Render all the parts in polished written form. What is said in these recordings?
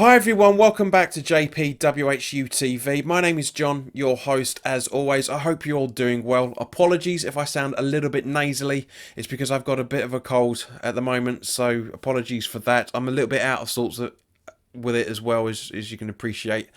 Hi everyone, welcome back to JPWHUTV. My name is John, your host as always. I hope you're all doing well. Apologies if I sound a little bit nasally. It's because I've got a bit of a cold at the moment, so apologies for that. I'm a little bit out of sorts with it as well, as you can appreciate.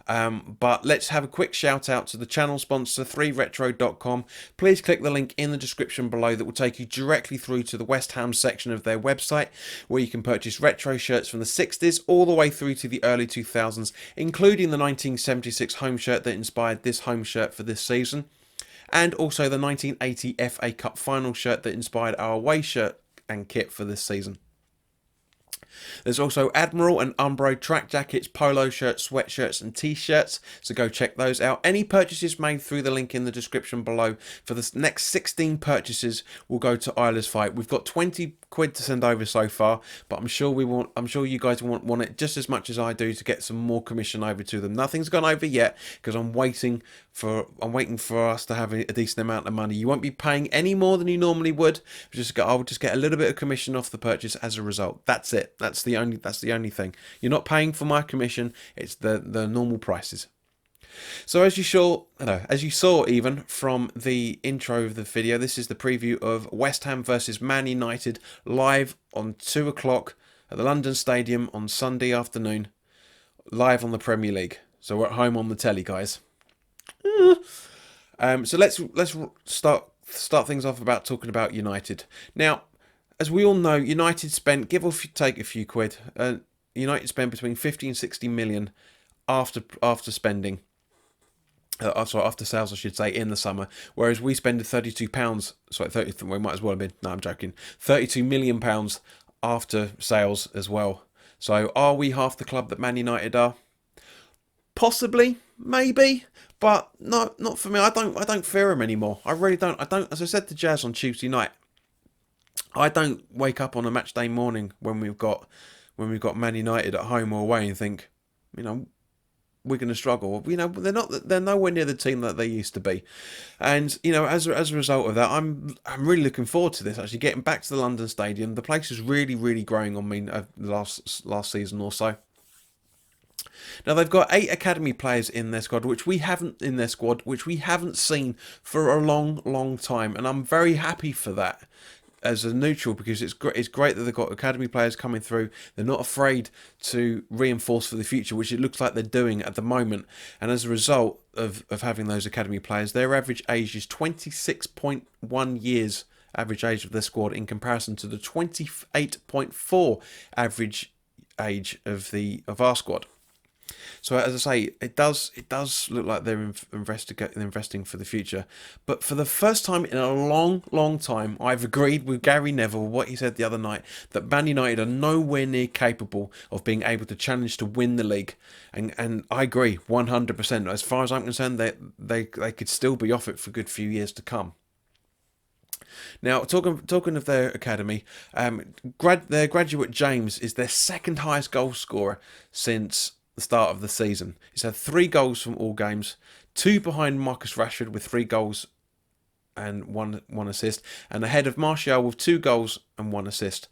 But let's have a quick shout out to the channel sponsor 3retro.com. Please click the link in the description below that will take you directly through to the West Ham section of their website, where you can purchase retro shirts from the 60s all the way through to the early 2000s, including the 1976 home shirt that inspired this home shirt for this season, and also the 1980 FA Cup final shirt that inspired our away shirt and kit for this season. There's also Admiral and Umbro track jackets, polo shirts, sweatshirts and t-shirts, so go check those out. Any purchases made through the link in the description below for the next 16 purchases will go to Isla's Fight. We've got 20 quid to send over so far, but I'm sure you guys want it just as much as I do to get some more commission over to them. Nothing's gone over yet because I'm waiting for us to have a decent amount of money. You won't be paying any more than you normally would. I'll just get a little bit of commission off the purchase as a result. That's it. That's the only thing. You're not paying for my commission. It's the normal prices. So as you saw even from the intro of the video, this is the preview of West Ham versus Man United live on 2 o'clock at the London Stadium on Sunday afternoon, live on the Premier League. So we're at home on the telly, guys. So let's start things off about talking about United. Now, as we all know, United spent, give or take a few quid, United spent between 50 and 60 million after spending. After sales, I should say, in the summer, whereas we spend £32. Sorry, 30. We might as well have been. No, I'm joking. £32 million after sales as well. So, are we half the club that Man United are? Possibly, maybe, but no, not for me. I don't fear them anymore. I really don't. As I said to Jazz on Tuesday night, I don't wake up on a match day morning when we've got Man United at home or away and think, we're going to struggle. They're nowhere near the team that they used to be, and as a result of that, I'm really looking forward to this. Actually, getting back to the London Stadium, the place is really growing on me last season or so. Now they've got 8 academy players in their squad, which we haven't seen for a long time, and I'm very happy for that as a neutral, because it's great that they've got academy players coming through. They're not afraid to reinforce for the future, which it looks like they're doing at the moment. And as a result of having those academy players, their average age is 26.1 years average age of their squad, in comparison to the 28.4 average age of our squad. So as I say, it does look like they're investing for the future. But for the first time in a long time, I've agreed with Gary Neville, what he said the other night, that Man United are nowhere near capable of being able to challenge to win the league. And I agree 100%. As far as I'm concerned, they could still be off it for a good few years to come. Now, talking of their academy, their graduate James is their second highest goal scorer since the start of the season. He's had 3 goals from all games, 2 behind Marcus Rashford with 3 goals and one assist, and ahead of Martial with 2 goals and 1 assist.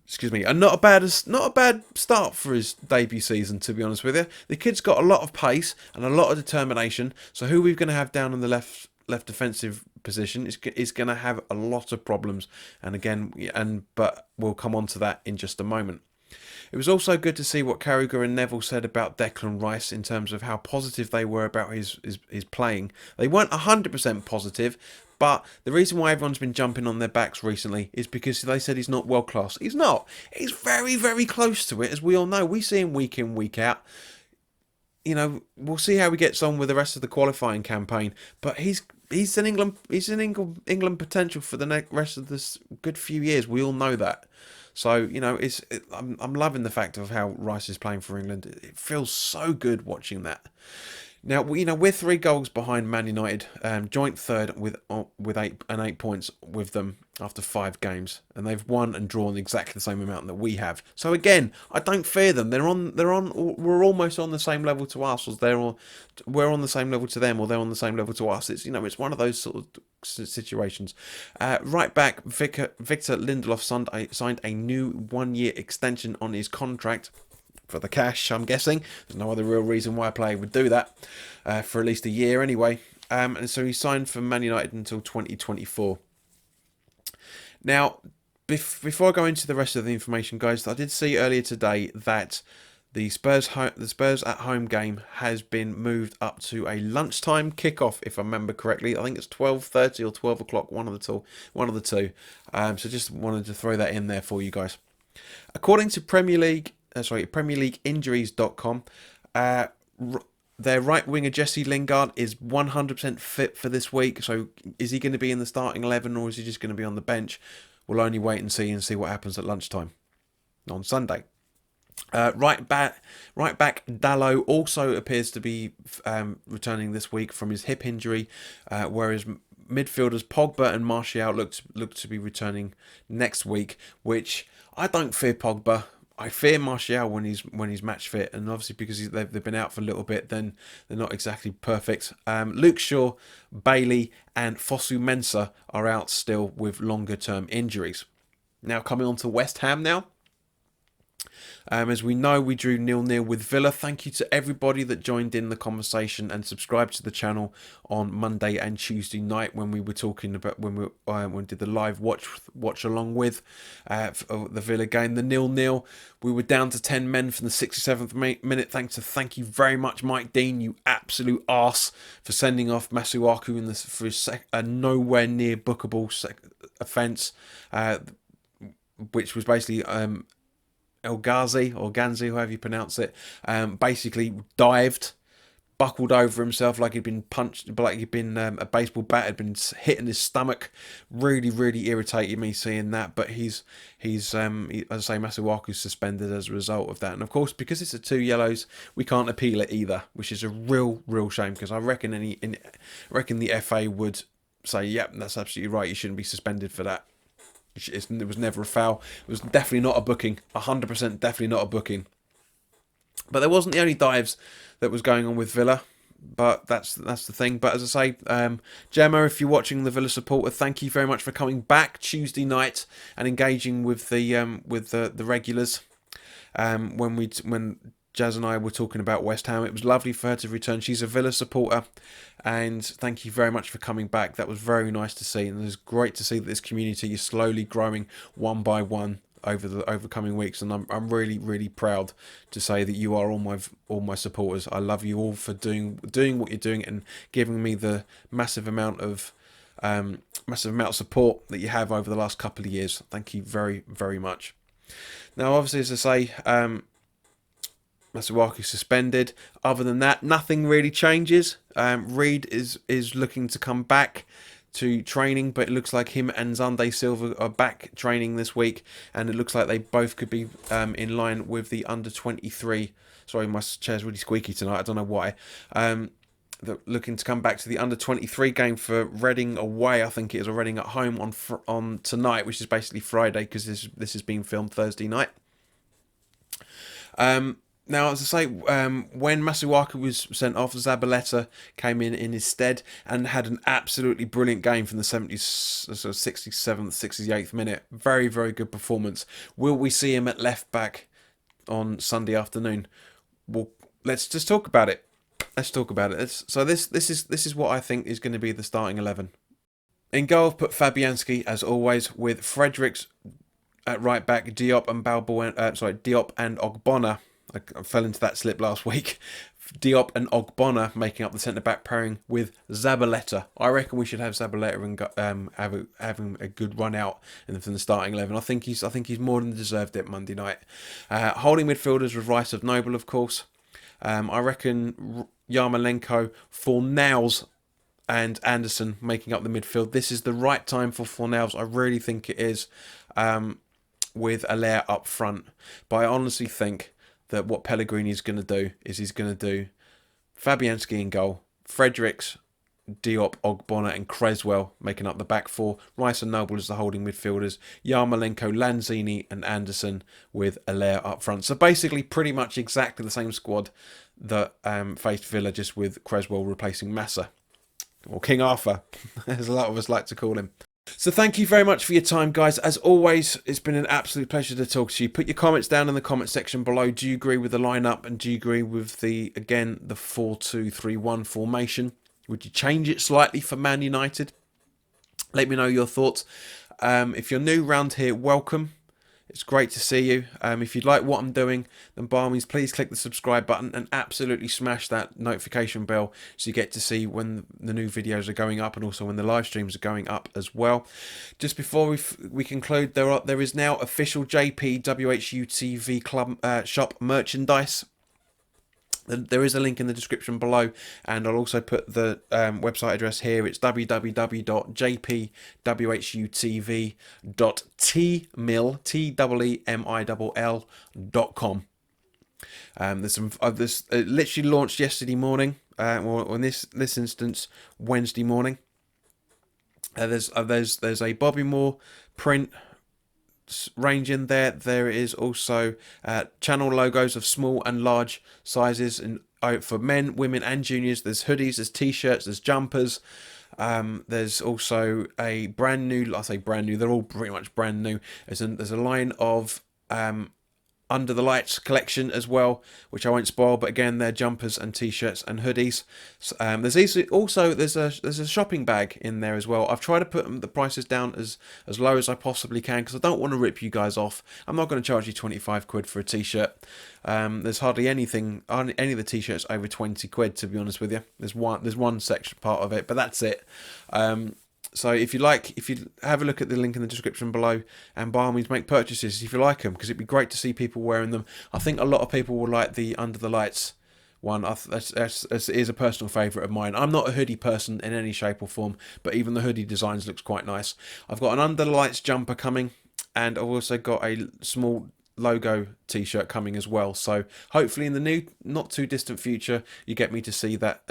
Excuse me, and not a bad start for his debut season, to be honest with you. The kid's got a lot of pace and a lot of determination. So who we're going to have down in the left defensive position is going to have a lot of problems. But we'll come on to that in just a moment. It was also good to see what Carragher and Neville said about Declan Rice in terms of how positive they were about his playing. They weren't 100% positive, but the reason why everyone's been jumping on their backs recently is because they said he's not world class. He's not. He's very close to it, as we all know. We see him week in, week out. We'll see how he gets on with the rest of the qualifying campaign, but he's in England potential for the rest of this good few years. We all know that. So I'm loving the fact of how Rice is playing for England. It feels so good watching that. Now we're 3 goals behind Man United, joint third with 8 points with them after 5 games, and they've won and drawn exactly the same amount that we have. So again, I don't fear them. We're almost on the same level to us, or we're on the same level to them, or they're on the same level to us. It's one of those sort of situations. Right back, Victor Lindelof signed a new 1-year extension on his contract. for the cash, I'm guessing. There's no other real reason why a player would do that for at least a year anyway. And so he signed for Man United until 2024. Now, before I go into the rest of the information, guys, I did see earlier today that the Spurs at home game has been moved up to a lunchtime kickoff, if I remember correctly. I think it's 12:30 or 12 o'clock, one of the two. So just wanted to throw that in there for you guys. According to PremierLeagueInjuries.com, their right winger Jesse Lingard is 100% fit for this week. So is he going to be in the starting 11 or is he just going to be on the bench? We'll only wait and see what happens at lunchtime on Sunday. Right back Dalot also appears to be returning this week from his hip injury, whereas midfielders Pogba and Martial look to be returning next week. Which I don't fear Pogba. I fear Martial when he's match fit, and obviously because they've been out for a little bit, then they're not exactly perfect. Luke Shaw, Bailey, and Fosu Mensah are out still with longer term injuries. Now coming on to West Ham now. As we know, we drew 0-0 with Villa. Thank you to everybody that joined in the conversation and subscribed to the channel on Monday and Tuesday night when we were talking about when we did the live watch along with the Villa game. The 0-0, we were down to 10 men from the 67th minute. Thank you very much, Mike Dean, you absolute arse, for sending off Masuaku for a nowhere near bookable offence, which was basically El Ghazi, or Ganzi, however you pronounce it, basically dived, buckled over himself like he'd been punched, like he'd been a baseball bat had been hit in his stomach. Really, really irritated me seeing that. But he's as I say, Masuaku's suspended as a result of that. And of course, because it's a 2 yellows, we can't appeal it either, which is a real shame, because I reckon the FA would say, yep, that's absolutely right, you shouldn't be suspended for that. It was never a foul. It was definitely not a booking. 100% definitely not a booking. But there wasn't the only dives that was going on with Villa. But that's the thing. But as I say, Gemma, if you're watching, the Villa supporter, thank you very much for coming back Tuesday night and engaging with the regulars. When Jazz and I were talking about West Ham, it was lovely for her to return. She's a Villa supporter, and thank you very much for coming back. That was very nice to see, and it was great to see that this community is slowly growing one by one over coming weeks. And I'm really proud to say that you are all my supporters. I love you all for doing what you're doing and giving me the massive amount of support that you have over the last couple of years. Thank you very much. Now, obviously, as I say, Masuaku suspended. Other than that, nothing really changes. Reed is looking to come back to training, but it looks like him and Zande Silva are back training this week, and it looks like they both could be in line with the under-23. Sorry, my chair's really squeaky tonight. I don't know why. Looking to come back to the under-23 game for Reading away. I think it is, or Reading at home on tonight, which is basically Friday, because this is being filmed Thursday night. Now, as I say, when Masuaku was sent off, Zabaleta came in his stead and had an absolutely brilliant game from the 67th, 68th minute. Very good performance. Will we see him at left back on Sunday afternoon? Well, let's just talk about it. Let's talk about it. This is what I think is going to be the starting 11. In goal, I've put Fabianski as always, with Fredericks at right back, Diop and Ogbonna. I fell into that slip last week. Diop and Ogbonna making up the centre-back pairing with Zabaleta. I reckon we should have Zabaleta and having a good run out from the starting 11. I think he's more than deserved it Monday night. Holding midfielders with Rice of Noble, of course. I reckon Yarmolenko, Fornals and Anderson making up the midfield. This is the right time for Fornals. I really think it is, with Allaire up front. But I honestly think that what Pellegrini is going to do is he's going to do Fabianski in goal, Fredericks, Diop, Ogbonna and Creswell making up the back four, Rice and Noble as the holding midfielders, Yarmolenko, Lanzini and Anderson with Allaire up front. So basically pretty much exactly the same squad that faced Villa, just with Creswell replacing Massa, or King Arthur, as a lot of us like to call him. So thank you very much for your time, guys. As always, it's been an absolute pleasure to talk to you. Put your comments down in the comment section below. Do you agree with the lineup, and do you agree with the 4-2-3-1 formation? Would you change it slightly for Man United? Let me know your thoughts. If you're new round here, welcome. It's great to see you. If you like what I'm doing, then by all means, please click the subscribe button and absolutely smash that notification bell so you get to see when the new videos are going up and also when the live streams are going up as well. Just before we conclude, there is now official JPWHUTV club shop merchandise. There is a link in the description below, and I'll also put the website address here. It's www.jpwhutv.tmill.com. This literally launched yesterday morning, or in this instance Wednesday morning. There's a Bobby Moore print range in there. There is also channel logos of small and large sizes, and for men, women and juniors. There's hoodies, there's t-shirts, there's jumpers. There's also a brand new, I say brand new, they're all pretty much brand new. There's a line of Under the Lights collection as well, which I won't spoil, but again, they're jumpers and t-shirts and hoodies. There's a shopping bag in there as well. I've tried to put the prices down as low as I possibly can because I don't want to rip you guys off. I'm not going to charge you 25 quid for a t-shirt. There's hardly any of the t-shirts over 20 quid, to be honest with you. There's one section part of it, but that's it. So if you have a look at the link in the description below, and by all means make purchases if you like them, because it'd be great to see people wearing them. I think a lot of people will like the Under the Lights one. That is a personal favourite of mine. I'm not a hoodie person in any shape or form, but even the hoodie designs looks quite nice. I've got an Under the Lights jumper coming, and I've also got a small logo t-shirt coming as well. So hopefully in the not too distant future you get me to see that.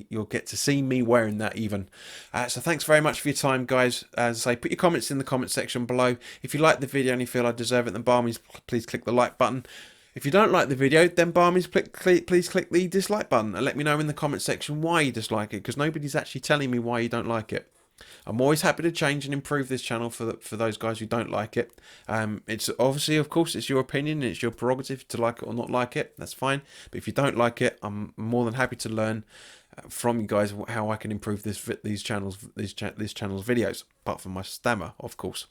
You'll get to see me wearing that even. So thanks very much for your time, guys. As I say, put your comments in the comment section below. If you like the video and you feel I deserve it, then by all means please click the like button. If you don't like the video, then by all means please click the dislike button and let me know in the comment section why you dislike it, because nobody's actually telling me why you don't like it. I'm always happy to change and improve this channel for those guys who don't like it. It's obviously, of course, it's your opinion. It's your prerogative to like it or not like it. That's fine. But if you don't like it, I'm more than happy to learn from you guys how I can improve these channels' videos. Apart from my stammer, of course.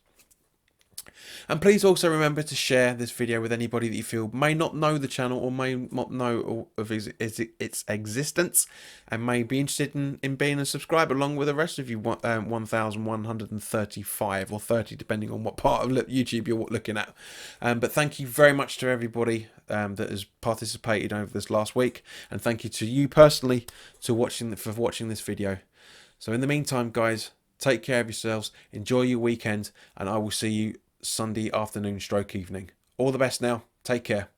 And please also remember to share this video with anybody that you feel may not know the channel or may not know of its existence and may be interested in being a subscriber along with the rest of you 1,135 or 30 depending on what part of YouTube you're looking at. But thank you very much to everybody that has participated over this last week, and thank you to you personally for watching this video. So in the meantime, guys, take care of yourselves, enjoy your weekend, and I will see you Sunday afternoon / evening. All the best now. Take care.